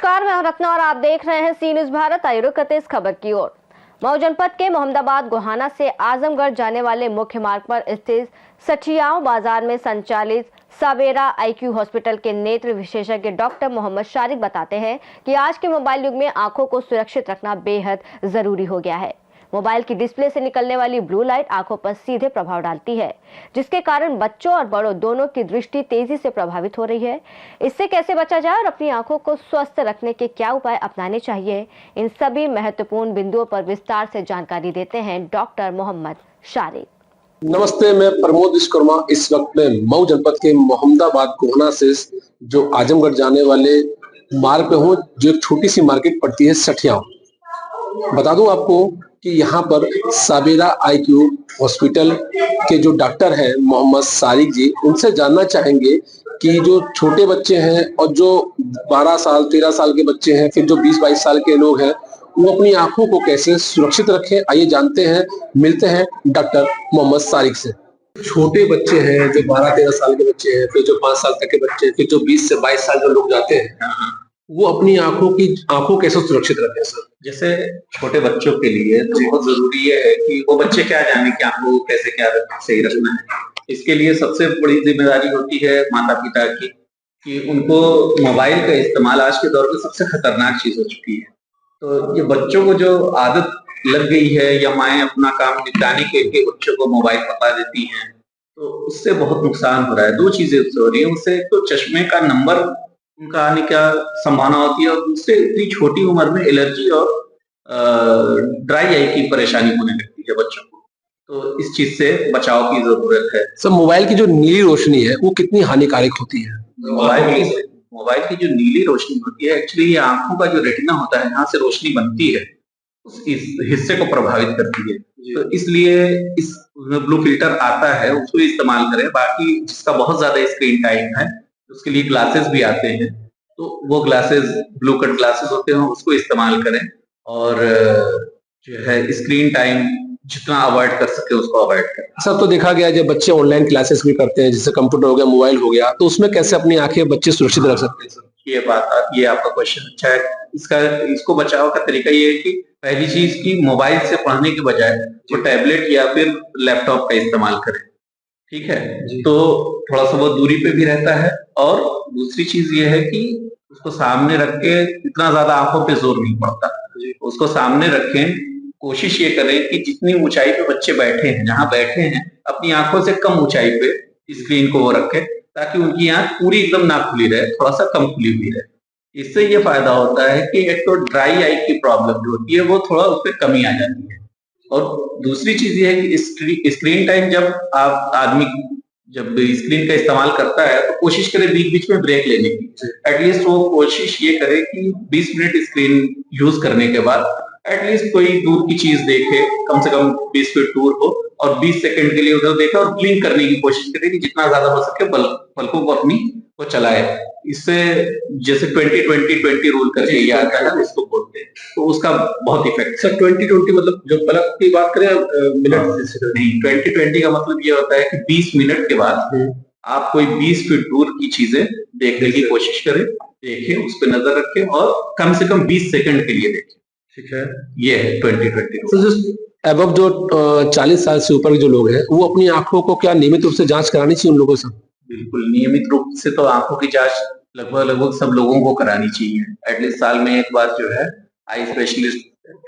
नमस्कार, मैं हूं रत्ना और आप देख रहे हैं सी न्यूज भारत। आइए रुक करते इस खबर की ओर। मऊ जनपद के मोहम्मदाबाद गोहाना से आजमगढ़ जाने वाले मुख्य मार्ग पर स्थित सठियाओं बाजार में संचालित सावेरा आईक्यू हॉस्पिटल के नेत्र विशेषज्ञ डॉक्टर मोहम्मद शारिक बताते हैं कि आज के मोबाइल युग में आंखों को सुरक्षित रखना बेहद जरूरी हो गया है। मोबाइल की डिस्प्ले से निकलने वाली ब्लू लाइट आंखों पर सीधे प्रभाव डालती है, जिसके कारण बच्चों और बड़ों दोनों की दृष्टि तेजी से प्रभावित हो रही है। इससे कैसे बचा जाए और अपनी आंखों को स्वस्थ रखने के क्या उपाय अपनाने चाहिए, इन सभी महत्वपूर्ण बिंदुओं पर विस्तार से जानकारी देते हैं डॉक्टर मोहम्मद शारिक। नमस्ते, मैं प्रमोद विश्वकर्मा। इस वक्त में मऊ जनपद के मोहम्मदाबाद गोहाना से जो आजमगढ़ जाने वाले मार्ग पे हूँ, जो एक छोटी सी मार्केट पड़ती है सठियाओं। बता दूं आपको कि यहाँ पर सावेरा आईक्यू हॉस्पिटल के जो डॉक्टर हैं मोहम्मद शारिक जी, उनसे जानना चाहेंगे कि जो छोटे बच्चे हैं और जो 12 साल 13 साल के बच्चे हैं, फिर जो 20-22 साल के लोग हैं, वो अपनी आंखों को कैसे सुरक्षित रखें। आइए जानते हैं, मिलते हैं डॉक्टर मोहम्मद शारिक से। छोटे बच्चे हैं, जो 12-13 साल के बच्चे हैं, फिर जो 5 साल तक के बच्चे हैं, फिर जो 20 से 22 साल जो लोग जाते हैं, वो अपनी आंखों कैसे सुरक्षित रखें सर? जैसे छोटे बच्चों के लिए तो बहुत जरूरी है कि वो बच्चे क्या जाने कि आंखों को कैसे क्या सही रखना है। इसके लिए सबसे बड़ी जिम्मेदारी होती है माता पिता की कि उनको मोबाइल का इस्तेमाल आज के दौर में सबसे खतरनाक चीज हो चुकी है। तो ये बच्चों को जो आदत लग गई है या माएँ अपना काम निपटाने के लिए बच्चों को मोबाइल पकड़ा देती हैं, तो उससे बहुत नुकसान हो रहा है। दो चीजें उससे हो रही है, उससे तो चश्मे का नंबर उनका आने का संभावना होती है, और दूसरे इतनी छोटी उम्र में एलर्जी और ड्राई आई की परेशानी होने लगती है बच्चों को। तो इस चीज से बचाव की जरूरत है। सर, मोबाइल की जो नीली रोशनी है वो कितनी हानिकारक होती है? मोबाइल की जो नीली रोशनी होती है, एक्चुअली ये आंखों का जो रेटिना होता है, यहाँ से रोशनी बनती है, इस हिस्से को प्रभावित करती है। तो इसलिए इस ब्लू फिल्टर आता है, उसको इस्तेमाल करें। बाकी जिसका बहुत ज्यादा स्क्रीन टाइम है, उसके लिए ग्लासेस भी आते हैं, तो वो ग्लासेस ब्लू कट ग्लासेस होते हैं, उसको इस्तेमाल करें। और जो है स्क्रीन टाइम जितना अवॉइड कर सके उसको अवॉइड करें। सर, तो देखा गया जब बच्चे ऑनलाइन क्लासेस भी करते हैं, जैसे कंप्यूटर हो गया, मोबाइल हो गया, तो उसमें कैसे अपनी आंखें बच्चे सुरक्षित रख सकते हैं सर? ये आपका क्वेश्चन अच्छा है। इसको बचाव का तरीका ये है कि पहली चीज की मोबाइल से पढ़ने के बजाय वो टैबलेट या फिर लैपटॉप का इस्तेमाल करें। ठीक है, तो थोड़ा सा वो दूरी पे भी रहता है। और दूसरी चीज ये है कि उसको सामने रख के इतना ज्यादा आंखों पे जोर नहीं पड़ता, उसको सामने रखें। कोशिश ये करें कि जितनी ऊंचाई पे बच्चे बैठे हैं, जहां बैठे हैं, अपनी आंखों से कम ऊंचाई पे स्क्रीन को वो रखें, ताकि उनकी आंख पूरी एकदम ना खुली रहे, थोड़ा सा कम खुली हुई रहे। इससे ये फायदा होता है कि एक तो ड्राई आई की प्रॉब्लम जो होती है वो थोड़ा उस पर कमी आ जाती है। और दूसरी चीज ये है कि स्क्रीन टाइम जब आदमी जब स्क्रीन का इस्तेमाल करता है, तो कोशिश करे बीच बीच में ब्रेक लेने की। एटलीस्ट वो कोशिश ये करे कि 20 मिनट स्क्रीन यूज करने के बाद एटलीस्ट कोई दूर की चीज देखे, कम से कम 20 फीट दूर हो, और 20 सेकंड के लिए उधर देखे और ब्लिंक करने की कोशिश करे कि जितना ज्यादा हो सके पलकों को अपनी को चलाए। इससे जैसे 20-20-20 रूल करके ये आता है, इसको बोलते हैं, तो उसका बहुत इफेक्ट। सर, 20-20 मतलब जो पलक की बात करें मिनट नहीं, 20-20 का मतलब ये होता है कि 20 मिनट के बाद आप कोई 20 फीट दूर की चीजें देखने की कोशिश करें, देखें, उस पर नजर रखें और कम से कम 20 सेकंड के लिए देखें। ठीक है, ये है 20-20। सर, अब जो 40 साल से ऊपर के जो लोग हैं, वो अपनी आंखों को क्या नियमित रूप से जांच करानी चाहिए उन लोगों से? बिल्कुल नियमित रूप से तो आंखों की जांच लगभग सब लोगों को करानी चाहिए। एटलीस्ट साल में एक बार जो है आई स्पेशलिस्ट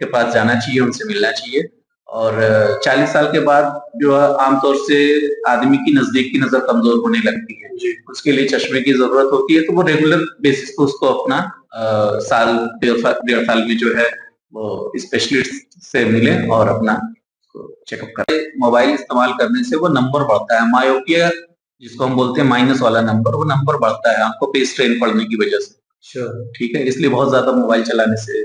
के पास जाना चाहिए, उनसे मिलना चाहिए। और 40 साल के बाद जो है आमतौर से आदमी की नजदीक की नजर कमजोर होने लगती है, उसके लिए चश्मे की जरूरत होती है। तो वो रेगुलर बेसिस पे उसको अपना साल 1.5 साल में जो है वो स्पेशलिस्ट से मिले और अपना चेकअप करें। मोबाइल इस्तेमाल करने से वो नंबर बढ़ता है, मायोपिया जिसको हम बोलते हैं माइनस वाला नंबर, वो नंबर बढ़ता है आंखों पे स्ट्रेन पड़ने की वजह से। ठीक है, इसलिए बहुत ज्यादा मोबाइल चलाने से।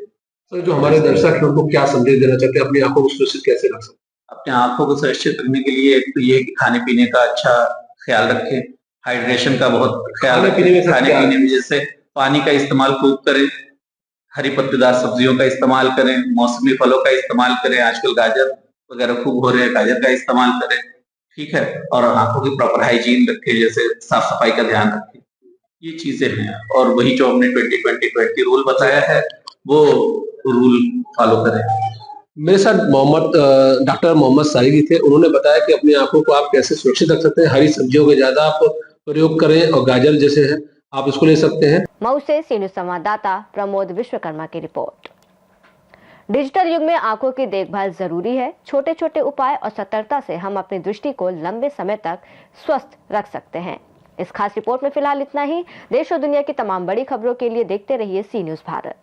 तो जो हमारे दर्शक हैं उनको क्या संदेश देना चाहते हैं, अपनी आंखों को सुरक्षित कैसे रख सकते हैं? अपने आंखों को सुरक्षित रखने के लिए एक तो ये कि खाने पीने का अच्छा ख्याल रखें, हाइड्रेशन का बहुत ख्याल रखें। खाने पीने में जैसे पानी का इस्तेमाल खूब करें, हरी पत्तेदार सब्जियों का इस्तेमाल करें, मौसमी फलों का इस्तेमाल करें, आजकल गाजर वगैरह खूब हो रहे हैं, गाजर का इस्तेमाल करें। ठीक है, और आंखों की प्रॉपर हाइजीन रखें, जैसे साफ सफाई का ध्यान रखें। ये चीजें हैं, और वही जो हमने 20-20-20 रूल बताया है वो रूल फॉलो करें। मेरे साथ डॉक्टर मोहम्मद सारिगी थे। उन्होंने बताया कि अपनी आंखों को आप कैसे सुरक्षित रख सकते हैं। हरी सब्जियों का ज्यादा आप प्रयोग करें और गाजर जैसे है आप इसको ले सकते हैं। मऊ से सी न्यूज़ संवाददाता प्रमोद विश्वकर्मा की रिपोर्ट। डिजिटल युग में आंखों की देखभाल जरूरी है। छोटे छोटे उपाय और सतर्कता से हम अपनी दृष्टि को लंबे समय तक स्वस्थ रख सकते हैं। इस खास रिपोर्ट में फिलहाल इतना ही। देश और दुनिया की तमाम बड़ी खबरों के लिए देखते रहिए सी न्यूज़ भारत।